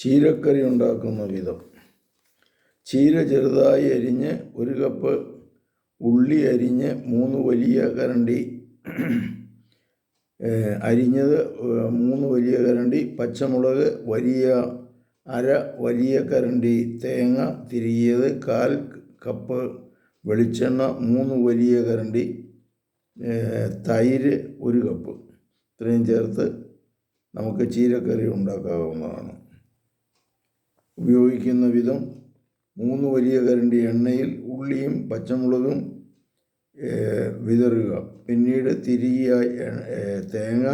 ചീരക്കറി ഉണ്ടാക്കുന്ന വിധം. ചീര ചെറുതായി അരിഞ്ഞ് 1 കപ്പ് ഉള്ളി അരിഞ്ഞ് 3 വലിയ കരണ്ടി അരിഞ്ഞത് 3 വലിയ കരണ്ടി പച്ചമുളക്, അര വലിയ കരണ്ടി തേങ്ങ തിരികിയത്, 1/4 കപ്പ് വെളിച്ചെണ്ണ, 3 വലിയ കരണ്ടി തൈര്, 1 കപ്പ്. ഇത്രയും ചേർത്ത് നമുക്ക് ചീരക്കറി ഉണ്ടാക്കാവുന്നതാണ്. ഉപയോഗിക്കുന്ന വിധം: 3 വലിയ കരണ്ടി എണ്ണയിൽ ഉള്ളിയും പച്ചമുളകും വിതറുക. പിന്നീട് തിരികിയ തേങ്ങ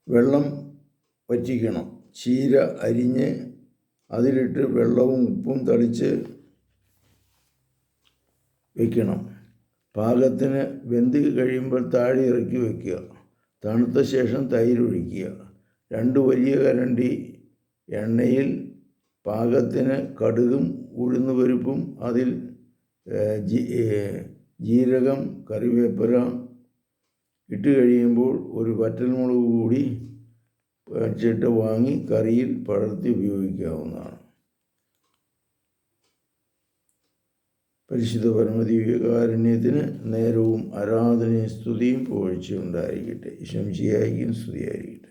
വെള്ളം വറ്റിക്കണം. ചീര അരിഞ്ഞ് അതിലിട്ട് വെള്ളവും ഉപ്പും തളിച്ച് വയ്ക്കണം. പാകത്തിന് വെന്ത് കഴിയുമ്പോൾ താഴെ ഇറക്കി വയ്ക്കുക. തണുത്ത ശേഷം തൈര് ഒഴിക്കുക. 2 വലിയ കരണ്ടി എണ്ണയിൽ പാകത്തിന് കടുകും ഉഴുന്നുപരിപ്പും, അതിൽ ജീരകം, കറിവേപ്പില ഇട്ട് കഴിയുമ്പോൾ 1 വറ്റൽമുളക് കൂടി വച്ചിട്ട് വാങ്ങി കറിയിൽ പടർത്തി ഉപയോഗിക്കാവുന്നതാണ്. പരിശുദ്ധ പരമദിവ്യകാരുണ്യത്തിന് നേരവും ആരാധനയും സ്തുതിയും പുകഴ്ചയും ഉണ്ടായിരിക്കട്ടെ. ഈശോ മിശിഹായ്ക്കും സ്തുതിയായിരിക്കട്ടെ.